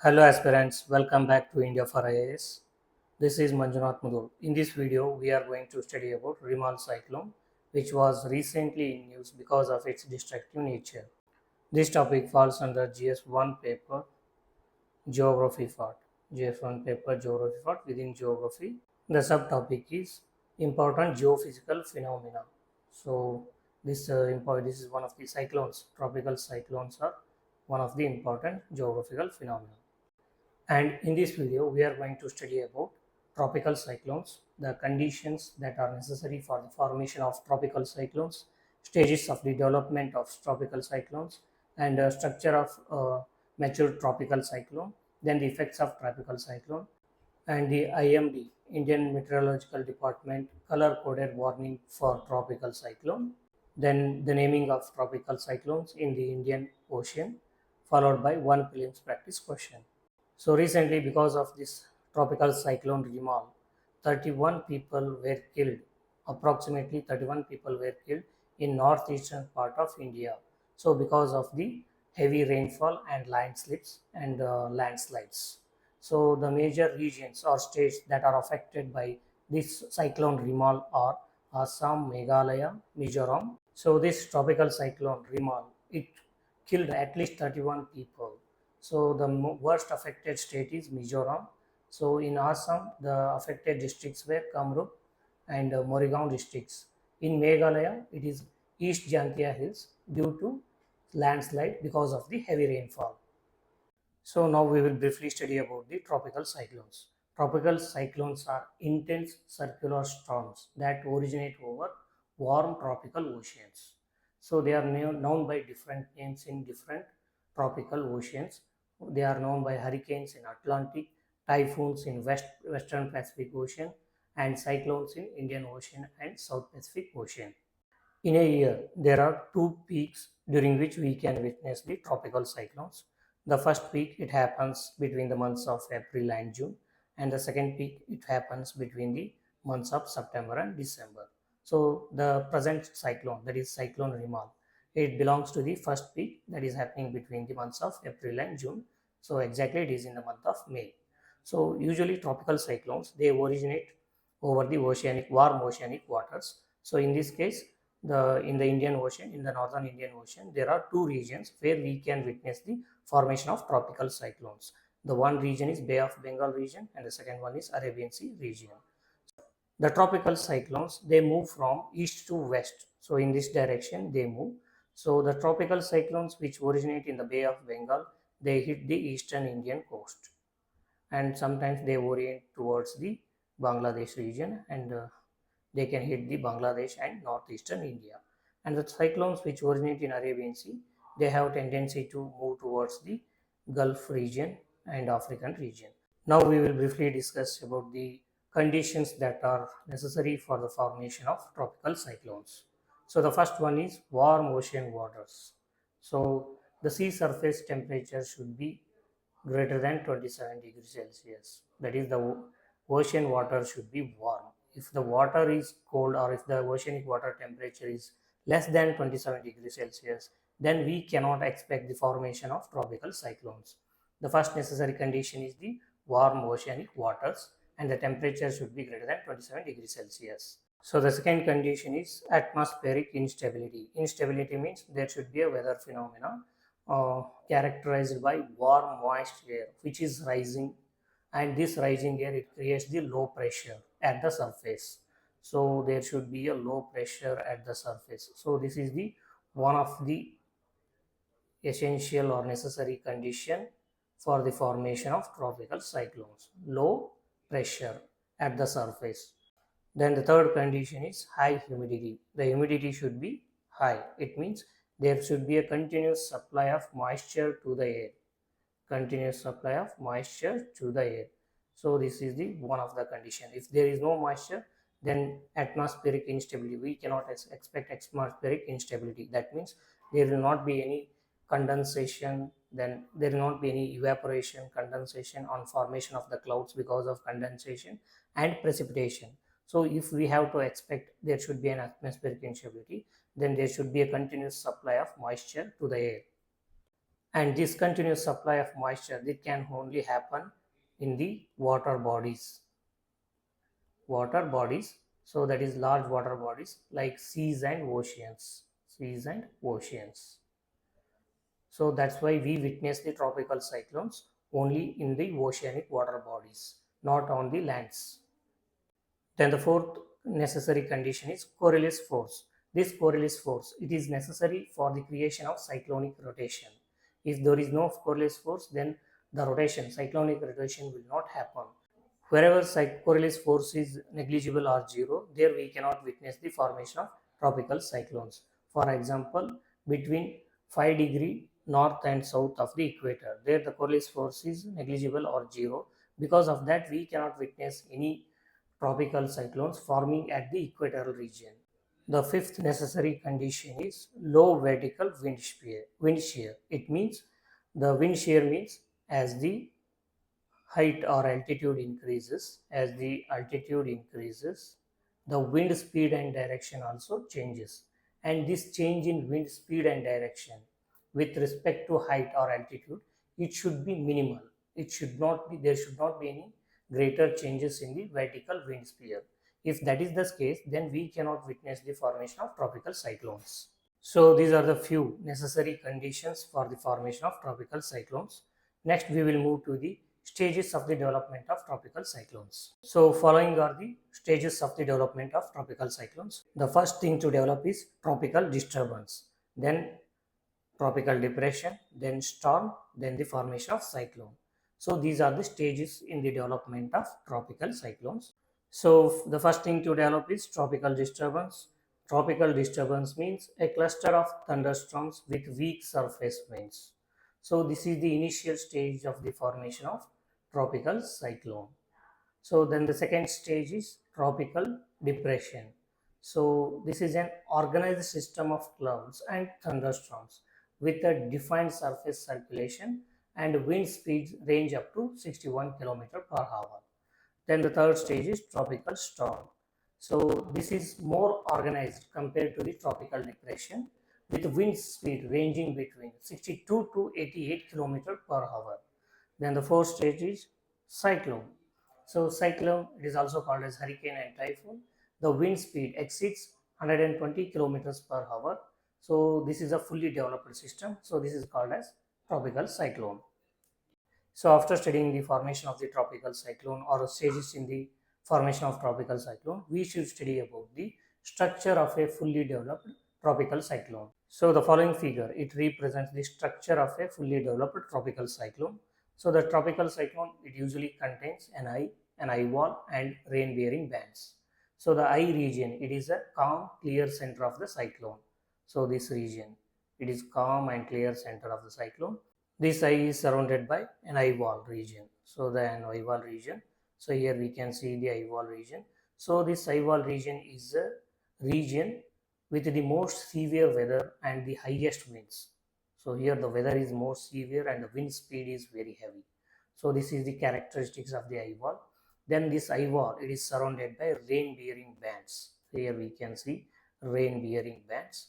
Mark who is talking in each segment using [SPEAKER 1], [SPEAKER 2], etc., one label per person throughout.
[SPEAKER 1] Hello aspirants, welcome back to India for IAS. This is Manjunath Mudur. In this video, we are going to study about Remal cyclone, which was recently in news because of its destructive nature. This topic falls under GS1 paper Geography part. GS1 paper Geography part within Geography. The subtopic is important geophysical phenomena. So this is one of the cyclones. Tropical cyclones are one of the important geographical phenomena. And in this video, we are going to study about tropical cyclones, the conditions that are necessary for the formation of tropical cyclones, stages of the development of tropical cyclones, and structure of mature tropical cyclone, then the effects of tropical cyclone, and the IMD, Indian Meteorological Department, color-coded warning for tropical cyclone, then the naming of tropical cyclones in the Indian Ocean, followed by one prelims practice question. So recently, because of this tropical cyclone Remal, 31 people were killed. Approximately 31 people were killed in northeastern part of India. So because of the heavy rainfall and landslips and landslides. So the major regions or states that are affected by this cyclone Remal are Assam, Meghalaya, Mizoram. So this tropical cyclone Remal, it killed at least 31 people. So the worst affected state is Mizoram. So in Assam, the affected districts were Kamrup and Morrigaon districts. In Meghalaya, it is East Jantia Hills due to landslide because of the heavy rainfall. So now we will briefly study about the tropical cyclones. Tropical cyclones are intense circular storms that originate over warm tropical oceans. So they are known by different names in different tropical oceans. They are known by hurricanes in Atlantic, typhoons in Western Pacific Ocean, and cyclones in Indian Ocean and South Pacific Ocean. In a year, there are two peaks during which we can witness the tropical cyclones. The first peak, it happens between the months of April and June, and the second peak, it happens between the months of September and December. So the present cyclone, that is cyclone Remal, it belongs to the first peak that is happening between the months of April and June. So exactly it is in the month of May. So usually tropical cyclones, they originate over the warm oceanic waters. So in this case, in the Indian Ocean, in the northern Indian Ocean, there are two regions where we can witness the formation of tropical cyclones. The one region is Bay of Bengal region and the second one is Arabian Sea region. The tropical cyclones, they move from east to west. So in this direction they move. So the tropical cyclones which originate in the Bay of Bengal, they hit the eastern Indian coast. And sometimes they orient towards the Bangladesh region and they can hit the Bangladesh and northeastern India. And the cyclones which originate in Arabian Sea, they have tendency to move towards the Gulf region and African region. Now we will briefly discuss about the conditions that are necessary for the formation of tropical cyclones. So the first one is warm ocean waters. So the sea surface temperature should be greater than 27 degrees Celsius. That is, the ocean water should be warm. If the water is cold or if the oceanic water temperature is less than 27 degrees Celsius, then we cannot expect the formation of tropical cyclones. The first necessary condition is the warm oceanic waters and the temperature should be greater than 27 degrees Celsius. So the second condition is atmospheric instability. Instability means there should be a weather phenomena characterized by warm moist air which is rising, and this rising air, it creates the low pressure at the surface. So there should be a low pressure at the surface. So this is the one of the essential or necessary condition for the formation of tropical cyclones, low pressure at the surface. Then the third condition is high humidity. The humidity should be high. It means there should be a continuous supply of moisture to the air. Continuous supply of moisture to the air. So this is the one of the condition. If there is no moisture, then atmospheric instability. We cannot expect atmospheric instability. That means there will not be any condensation, then there will not be any evaporation, condensation on formation of the clouds because of condensation and precipitation. So if we have to expect there should be an atmospheric instability, then there should be a continuous supply of moisture to the air. And this continuous supply of moisture, it can only happen in the water bodies. Water bodies, so that is large water bodies like seas and oceans. Seas and oceans. So that's why we witness the tropical cyclones only in the oceanic water bodies, not on the lands. Then the fourth necessary condition is Coriolis force. This Coriolis force, it is necessary for the creation of cyclonic rotation. If there is no Coriolis force, then the rotation, cyclonic rotation will not happen. Wherever Coriolis force is negligible or zero, there we cannot witness the formation of tropical cyclones. For example, between 5 degree north and south of the equator, there the Coriolis force is negligible or zero. Because of that, we cannot witness any tropical cyclones forming at the equatorial region. The fifth necessary condition is low vertical wind shear. It means the wind shear means as the height or altitude increases, the wind speed and direction also changes. And this change in wind speed and direction with respect to height or altitude, it should be minimal. There should not be any greater changes in the vertical wind speed. If that is the case, then we cannot witness the formation of tropical cyclones. So these are the few necessary conditions for the formation of tropical cyclones. Next, we will move to the stages of the development of tropical cyclones. So following are the stages of the development of tropical cyclones. The first thing to develop is tropical disturbance, then tropical depression, then storm, then the formation of cyclone. So these are the stages in the development of tropical cyclones. So the first thing to develop is tropical disturbance. Tropical disturbance means a cluster of thunderstorms with weak surface winds. So this is the initial stage of the formation of tropical cyclone. So then the second stage is tropical depression. So this is an organized system of clouds and thunderstorms with a defined surface circulation and wind speeds range up to 61 km per hour. Then the third stage is tropical storm. So this is more organized compared to the tropical depression with wind speed ranging between 62 to 88 km per hour. Then the fourth stage is cyclone. So cyclone, it is also called as hurricane and typhoon. The wind speed exceeds 120 kilometers per hour. So this is a fully developed system. So this is called as tropical cyclone. So after studying the formation of the tropical cyclone or stages in the formation of tropical cyclone, we should study about the structure of a fully developed tropical cyclone. So the following figure, it represents the structure of a fully developed tropical cyclone. So the tropical cyclone, it usually contains an eye wall and rain bearing bands. So the eye region, it is a calm, clear center of the cyclone. So this region, it is calm and clear center of the cyclone. This eye is surrounded by an eye wall region. So the eye wall region. So here we can see the eye wall region. So this eye wall region is a region with the most severe weather and the highest winds. So here the weather is more severe and the wind speed is very heavy. So this is the characteristics of the eye wall. Then this eye wall, it is surrounded by rain bearing bands. Here we can see rain bearing bands.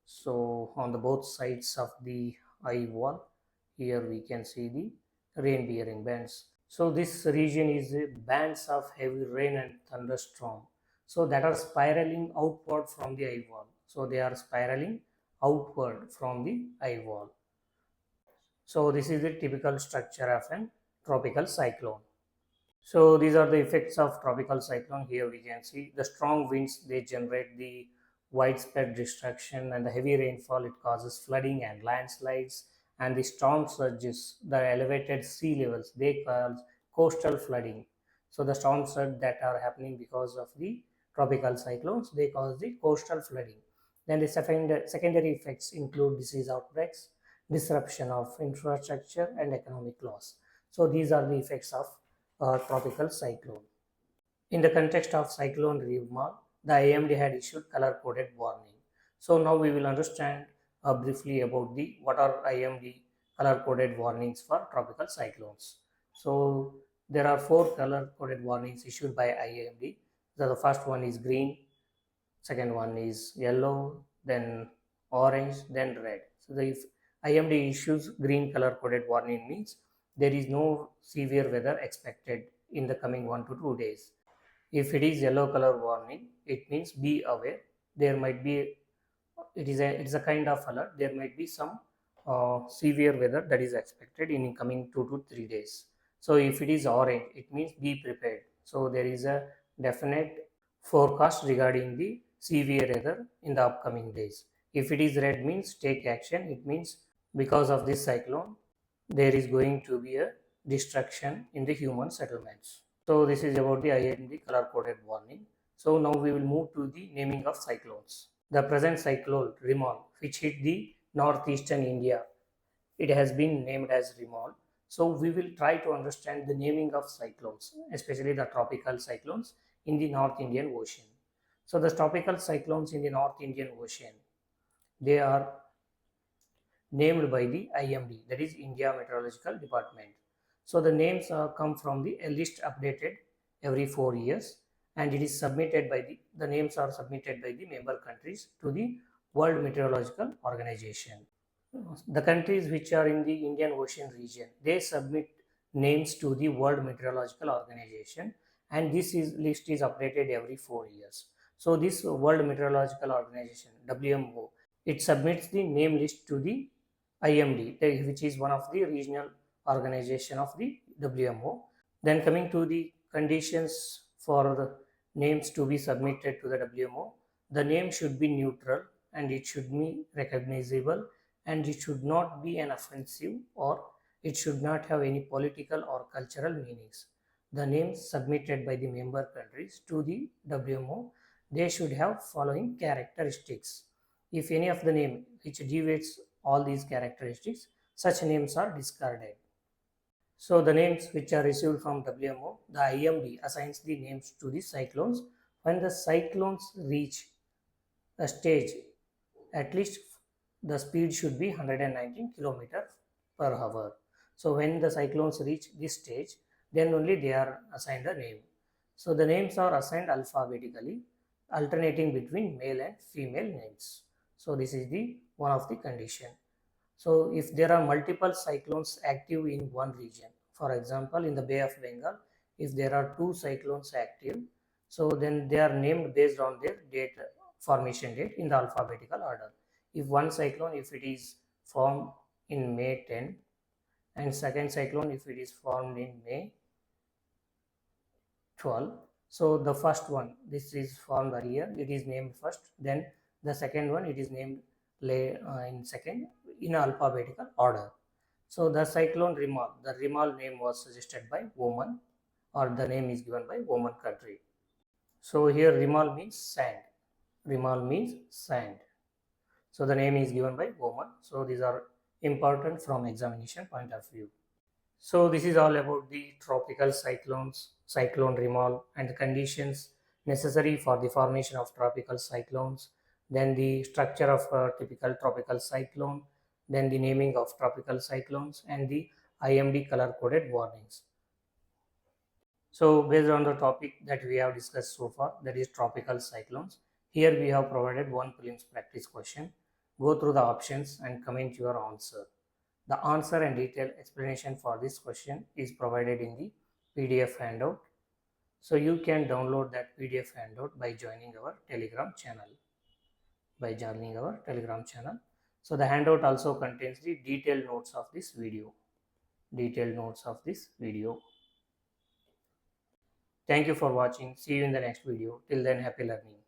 [SPEAKER 1] So on the both sides of the eye wall, here we can see the rain bearing bands. So this region is bands of heavy rain and thunderstorm. So that are spiraling outward from the eye wall. So they are spiraling outward from the eye wall. So this is the typical structure of an tropical cyclone. So these are the effects of tropical cyclone. Here we can see the strong winds, they generate the widespread destruction, and the heavy rainfall, it causes flooding and landslides, and the storm surges, the elevated sea levels, they cause coastal flooding. So the storm surge that are happening because of the tropical cyclones, they cause the coastal flooding. Then the secondary effects include disease outbreaks, disruption of infrastructure, and economic loss. So these are the effects of tropical cyclone. In the context of cyclone Remal, the IMD had issued color-coded warning. So now we will understand briefly about the what are IMD color-coded warnings for tropical cyclones. So there are 4 color-coded warnings issued by IMD. So the first one is green, second one is yellow, then orange, then red. So the IMD issues green color coded warning means there is no severe weather expected in the coming 1 to 2 days. If it is yellow color warning, it means be aware. There might be, it's a kind of alert. There might be some severe weather that is expected in coming 2 to 3 days. So if it is orange, it means be prepared. So there is a definite forecast regarding the severe weather in the upcoming days. If it is red means take action. It means because of this cyclone, there is going to be a destruction in the human settlements. So this is about the IMD color coded warning. So now we will move to the naming of cyclones. The present cyclone Remal, which hit the northeastern India, it has been named as Remal. So we will try to understand the naming of cyclones, especially the tropical cyclones in the North Indian Ocean. So the tropical cyclones in the North Indian Ocean, they are named by the IMD, that is India Meteorological Department. So the names come from the list updated every 4 years, and it is submitted by the names are submitted by the member countries to the World Meteorological Organization. The countries which are in the Indian Ocean region, they submit names to the World Meteorological Organization, and list is updated every 4 years. So this World Meteorological Organization, WMO, it submits the name list to the IMD, which is one of the regional organization of the WMO. Then coming to the conditions for the names to be submitted to the WMO, the name should be neutral and it should be recognizable, and it should not be an offensive, or it should not have any political or cultural meanings. The names submitted by the member countries to the WMO, they should have following characteristics. If any of the name which deviates all these characteristics, such names are discarded. So the names which are received from WMO, the IMD assigns the names to the cyclones. When the cyclones reach a stage, at least the speed should be 119 km per hour. So when the cyclones reach this stage, then only they are assigned a name. So the names are assigned alphabetically, alternating between male and female names. So this is the one of the condition. So if there are multiple cyclones active in one region, for example, in the Bay of Bengal, if there are two cyclones active, so then they are named based on their formation date in the alphabetical order. If one cyclone, if it is formed in May 10, and second cyclone, if it is formed in May 12, so the first one, this is formed earlier, it is named first, then the second one, it is named in second, in alphabetical order. So the cyclone Remal, the Remal name was suggested by Oman, or the name is given by Oman country. So here Remal means sand. Remal means sand. So the name is given by Oman. So these are important from examination point of view. So this is all about the tropical cyclones, cyclone Remal, and the conditions necessary for the formation of tropical cyclones, then the structure of a typical tropical cyclone, then the naming of tropical cyclones, and the IMD color coded warnings. So based on the topic that we have discussed so far, that is tropical cyclones, here we have provided one prelims practice question. Go through the options and comment your answer. The answer and detailed explanation for this question is provided in the PDF handout. So you can download that PDF handout by joining our Telegram channel. So the handout also contains the detailed notes of this video. Thank you for watching. See you in the next video. Till then, happy learning.